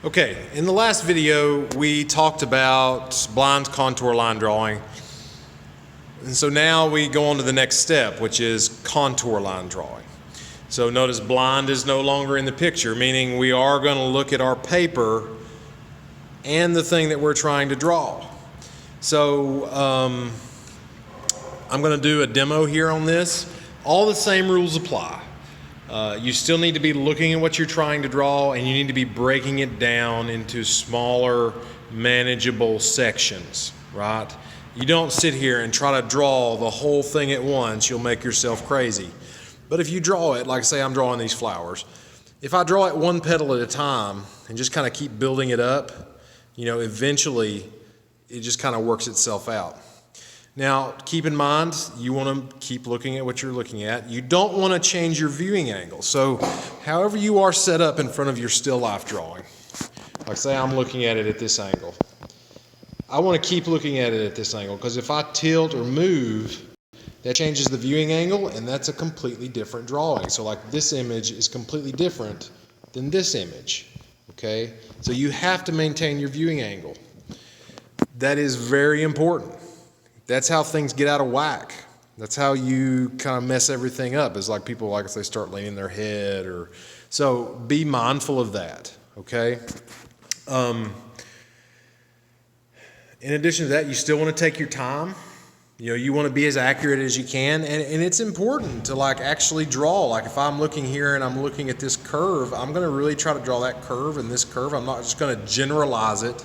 Okay, in the last video we talked about blind contour line drawing, and so now we go on to the next step, which is contour line drawing. So notice blind is no longer in the picture, meaning we are going to look at our paper and the thing that we're trying to draw. So I'm going to do a demo here on this. All the same rules apply. You still need to be looking at what you're trying to draw, and you need to be breaking it down into smaller, manageable sections, right? You don't sit here and try to draw the whole thing at once. You'll make yourself crazy. But if you draw it, like say I'm drawing these flowers, if I draw it one petal at a time and just kind of keep building it up, eventually it just kind of works itself out. Now, keep in mind, you want to keep looking at what you're looking at. You don't want to change your viewing angle. So, however you are set up in front of your still life drawing, like say I'm looking at it at this angle, I want to keep looking at it at this angle, because if I tilt or move, that changes the viewing angle, and that's a completely different drawing. So like this image is completely different than this image, okay? So you have to maintain your viewing angle. That is very important. That's how things get out of whack. That's how you kind of mess everything up. It's like people, like if they start leaning their head or, so be mindful of that, okay? In addition to that, you still want to take your time. You want to be as accurate as you can, and it's important to like actually draw. Like if I'm looking here and I'm looking at this curve, I'm going to really try to draw that curve and this curve. I'm not just going to generalize it.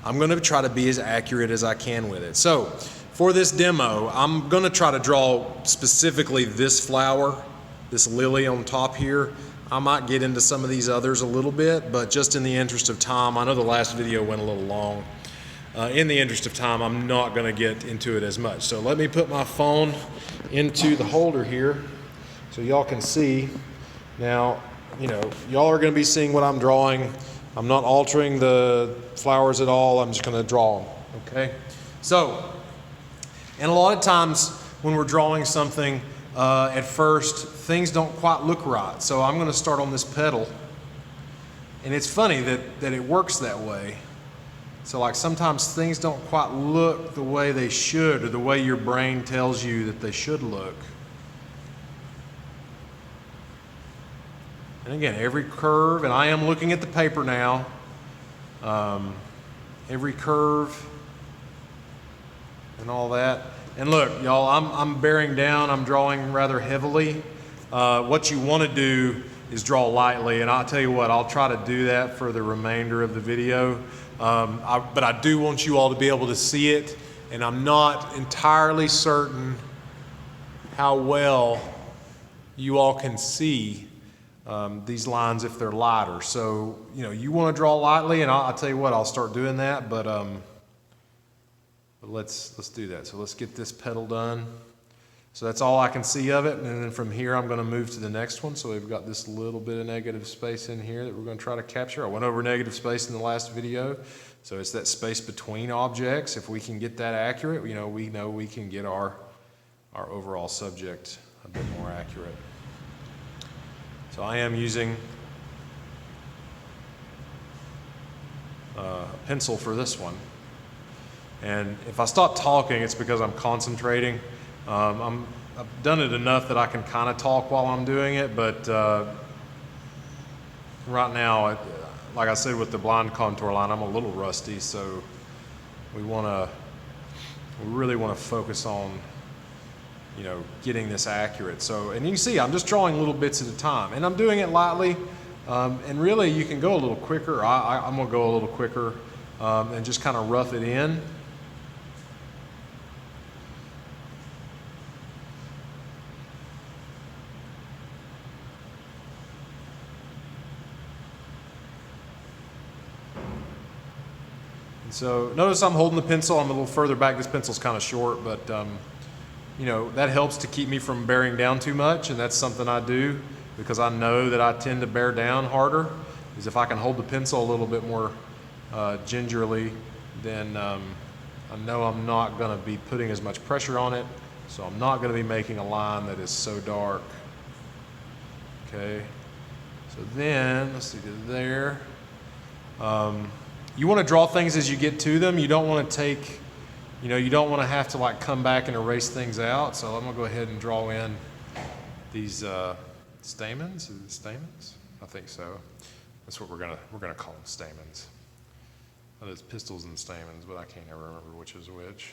I'm going to try to be as accurate as I can with it. So for this demo, I'm going to try to draw specifically this flower, this lily on top here. I might get into some of these others a little bit, but just in the interest of time, I know the last video went a little long. In the interest of time, I'm not going to get into it as much. So let me put my phone into the holder here so y'all can see. Now, y'all are going to be seeing what I'm drawing. I'm not altering the flowers at all. I'm just going to draw them, okay? So, and a lot of times when we're drawing something, at first, things don't quite look right. So I'm going to start on this petal. And it's funny that it works that way. So like sometimes things don't quite look the way they should, or the way your brain tells you that they should look. And again, every curve, and I am looking at the paper now, every curve and all that. And look, y'all, I'm bearing down, I'm drawing rather heavily. What you want to do is draw lightly, and I'll tell you what, I'll try to do that for the remainder of the video. But I do want you all to be able to see it, and I'm not entirely certain how well you all can see these lines if they're lighter. So, you want to draw lightly, and I'll tell you what, I'll start doing that, but let's do that. So let's get this petal done. So that's all I can see of it, and then from here I'm going to move to the next one. So we've got this little bit of negative space in here that we're going to try to capture. I went over negative space in the last video, so it's that space between objects. If we can get that accurate, we know we can get our overall subject a bit more accurate. So I am using a pencil for this one, and if I stop talking, it's because I'm concentrating. I've done it enough that I can kind of talk while I'm doing it, but right now, like I said with the blind contour line, I'm a little rusty, so we really want to focus on, getting this accurate. So, and you can see I'm just drawing little bits at a time, and I'm doing it lightly, and really you can go a little quicker. I'm going to go a little quicker and just kind of rough it in. So notice I'm holding the pencil. I'm a little further back. This pencil's kind of short, but that helps to keep me from bearing down too much, and that's something I do because I know that I tend to bear down harder. Is if I can hold the pencil a little bit more gingerly, then I know I'm not going to be putting as much pressure on it, so I'm not going to be making a line that is so dark. Okay, so then let's see, there. You want to draw things as you get to them. You don't want to take, you don't want to have to like come back and erase things out. So I'm gonna go ahead and draw in these stamens. Is it stamens? I think so. That's what we're gonna call them, stamens. Well, there's pistils and stamens, but I can't ever remember which is which.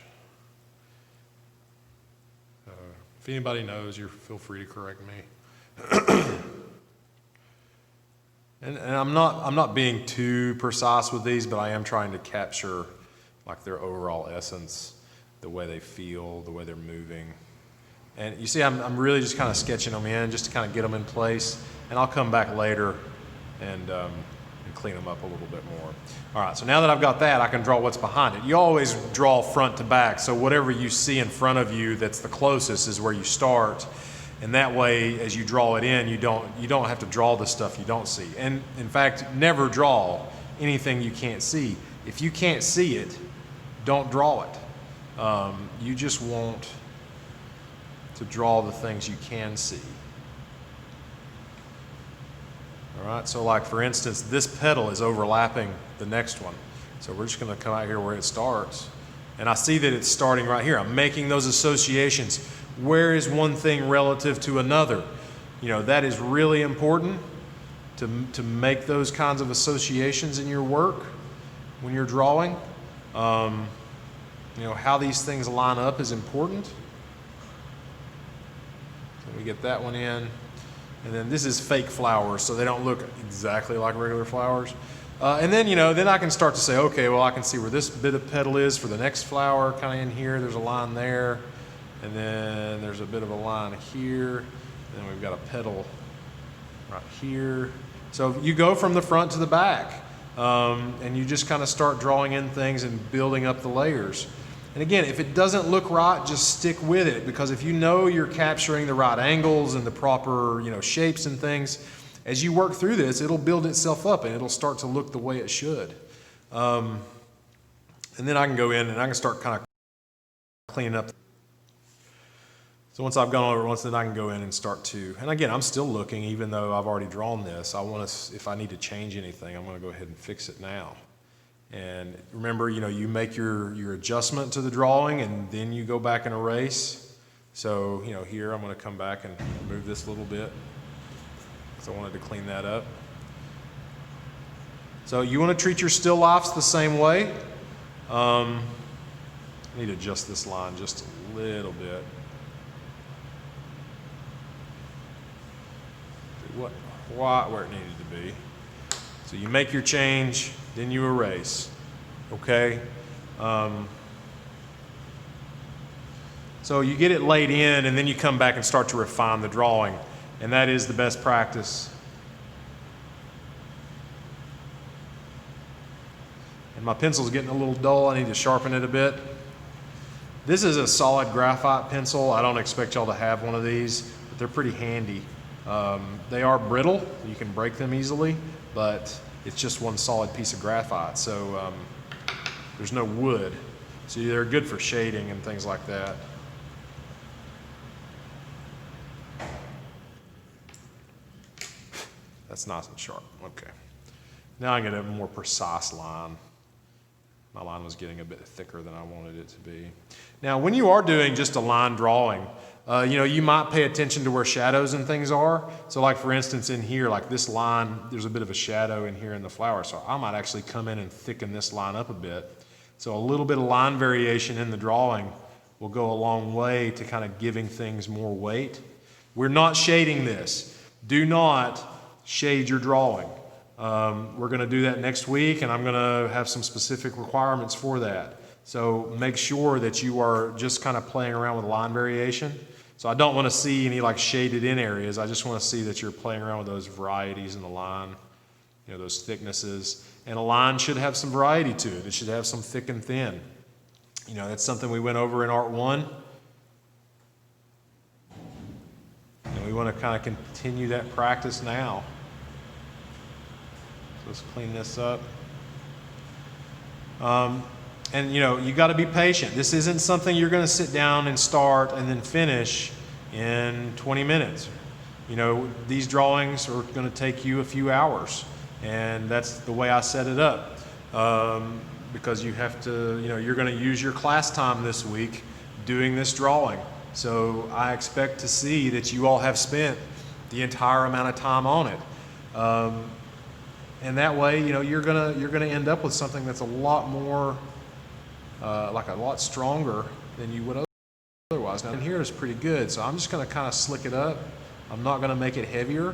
If anybody knows, feel free to correct me. And I'm not being too precise with these, but I am trying to capture like their overall essence, the way they feel, the way they're moving. And you see, I'm really just kind of sketching them in just to kind of get them in place, and I'll come back later and clean them up a little bit more. All right, so now that I've got that, I can draw what's behind it. You always draw front to back, so whatever you see in front of you that's the closest is where you start. And that way, as you draw it in, you don't have to draw the stuff you don't see. And in fact, never draw anything you can't see. If you can't see it, don't draw it. You just want to draw the things you can see. All right, so like for instance, this petal is overlapping the next one. So we're just gonna come out here where it starts. And I see that it's starting right here. I'm making those associations. Where is one thing relative to another? That is really important to make those kinds of associations in your work when you're drawing. How these things line up is important. So we get that one in. And then this is fake flowers, so they don't look exactly like regular flowers. And then, then I can start to say, okay, well, I can see where this bit of petal is for the next flower, kind of in here. There's a line there. And then there's a bit of a line here. And then we've got a petal right here. So you go from the front to the back, and you just kind of start drawing in things and building up the layers. And again, if it doesn't look right, just stick with it, because if you know you're capturing the right angles and the proper, shapes and things, as you work through this, it'll build itself up and it'll start to look the way it should. And then I can go in and I can start kind of cleaning up. So once I've gone over it once, then I can go in and start to, and again, I'm still looking, even though I've already drawn this. I want to, if I need to change anything, I'm going to go ahead and fix it now. And remember, you make your adjustment to the drawing, and then you go back and erase. So, here I'm going to come back and move this a little bit, because I wanted to clean that up. So you want to treat your still lifes the same way. I need to adjust this line just a little bit. Where it needed to be. So you make your change, then you erase. Okay? So you get it laid in, and then you come back and start to refine the drawing. And that is the best practice. And my pencil's getting a little dull. I need to sharpen it a bit. This is a solid graphite pencil. I don't expect y'all to have one of these, but they're pretty handy. They are brittle. You can break them easily, but it's just one solid piece of graphite. So there's no wood. So they're good for shading and things like that. That's nice and sharp. Okay. Now I get a more precise line. My line was getting a bit thicker than I wanted it to be. Now, when you are doing just a line drawing, you might pay attention to where shadows and things are. So like for instance in here, like this line, there's a bit of a shadow in here in the flower. So I might actually come in and thicken this line up a bit. So a little bit of line variation in the drawing will go a long way to kind of giving things more weight. We're not shading this. Do not shade your drawing. We're going to do that next week, and I'm going to have some specific requirements for that. So make sure that you are just kind of playing around with line variation. So I don't want to see any like shaded in areas. I just want to see that you're playing around with those varieties in the line, those thicknesses. And a line should have some variety to it. It should have some thick and thin. That's something we went over in Art 1. And we want to kind of continue that practice now. So let's clean this up. And you got to be patient. This isn't something you're going to sit down and start and then finish in 20 minutes. These drawings are going to take you a few hours. And that's the way I set it up. Because you have to, you're going to use your class time this week doing this drawing. So I expect to see that you all have spent the entire amount of time on it. And that way, you're gonna end up with something that's a lot more, like a lot stronger than you would otherwise. Now in here is pretty good, so I'm just gonna kind of slick it up. I'm not gonna make it heavier.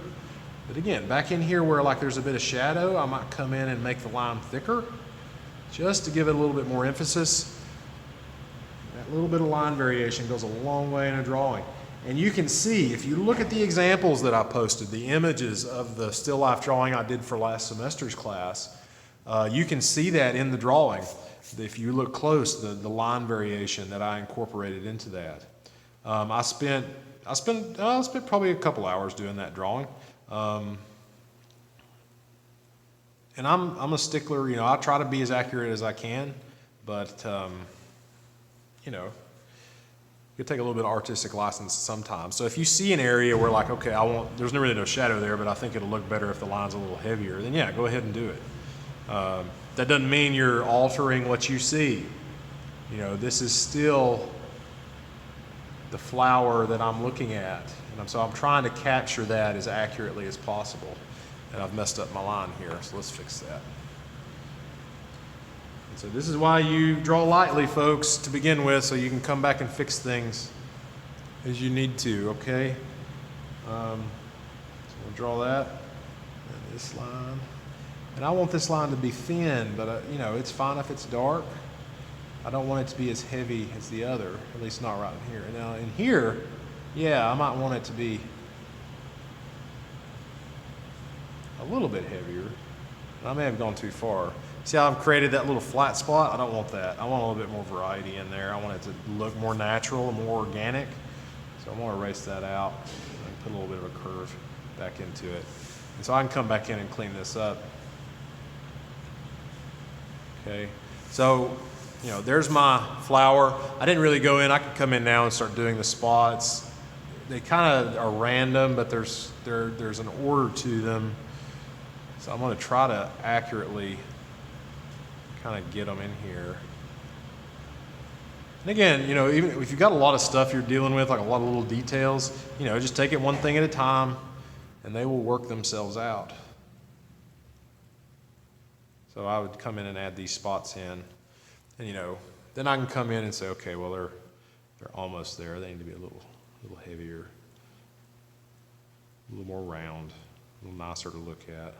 But again, back in here where like there's a bit of shadow, I might come in and make the line thicker, just to give it a little bit more emphasis. That little bit of line variation goes a long way in a drawing. And you can see, if you look at the examples that I posted, the images of the still life drawing I did for last semester's class, you can see that in the drawing. If you look close, the line variation that I incorporated into that. I spent probably a couple hours doing that drawing. And I'm a stickler, I try to be as accurate as I can, but you take a little bit of artistic license sometimes. So if you see an area where like, okay, there's really no shadow there, but I think it'll look better if the line's a little heavier, then yeah, go ahead and do it. That doesn't mean you're altering what you see. This is still the flower that I'm looking at. And so I'm trying to capture that as accurately as possible. And I've messed up my line here, so let's fix that. So this is why you draw lightly, folks, to begin with, so you can come back and fix things as you need to, okay? So we'll draw that, and this line. And I want this line to be thin, but it's fine if it's dark. I don't want it to be as heavy as the other, at least not right in here. Now in here, yeah, I might want it to be a little bit heavier. I may have gone too far. See how I've created that little flat spot? I don't want that. I want a little bit more variety in there. I want it to look more natural and more organic. So I'm going to erase that out and put a little bit of a curve back into it. And so I can come back in and clean this up. Okay, so there's my flower. I didn't really go in. I could come in now and start doing the spots. They kind of are random, but there's an order to them. So I'm going to try to accurately kind of get them in here. And again, even if you've got a lot of stuff you're dealing with, like a lot of little details, just take it one thing at a time and they will work themselves out. So I would come in and add these spots in, and then I can come in and say, okay, well they're almost there. They need to be a little heavier, a little more round, a little nicer to look at.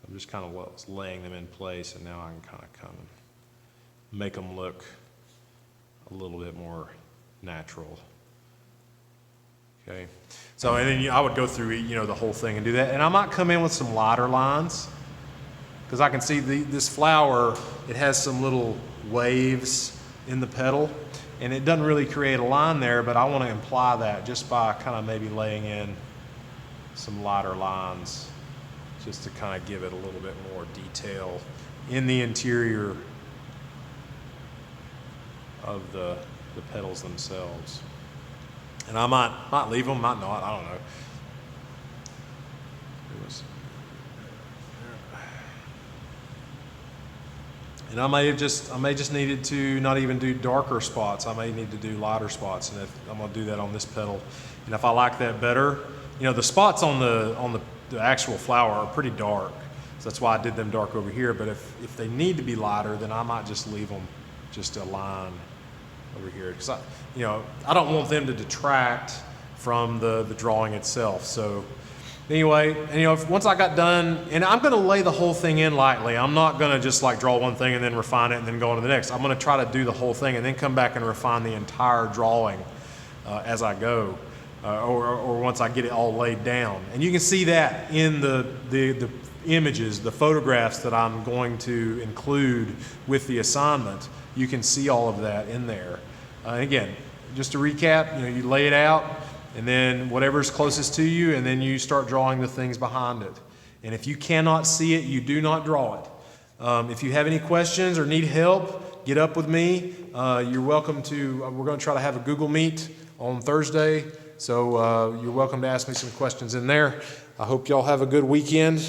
I'm just kind of laying them in place, and now I can kind of come and make them look a little bit more natural. Okay, so and then I would go through the whole thing and do that, and I might come in with some lighter lines because I can see this flower. It has some little waves in the petal, and it doesn't really create a line there, but I want to imply that just by kind of maybe laying in some lighter lines, just to kind of give it a little bit more detail in the interior of the petals themselves. And I might leave them, might not, I don't know. And I may just needed to not even do darker spots. I may need to do lighter spots, and I'm gonna do that on this petal. And if I like that better, the spots on the actual flower are pretty dark, so that's why I did them dark over here. But if they need to be lighter, then I might just leave them just a line over here, because I don't want them to detract from the drawing itself. So anyway, and once I got done, and I'm going to lay the whole thing in lightly. I'm not going to just like draw one thing and then refine it and then go on to the next. I'm going to try to do the whole thing and then come back and refine the entire drawing as I go. Or once I get it all laid down. And you can see that in the images, the photographs that I'm going to include with the assignment. You can see all of that in there. Again, just to recap, you lay it out, and then whatever's closest to you, and then you start drawing the things behind it. And if you cannot see it, you do not draw it. If you have any questions or need help, get up with me. You're welcome to, we're going to try to have a Google Meet on Thursday. So you're welcome to ask me some questions in there. I hope y'all have a good weekend.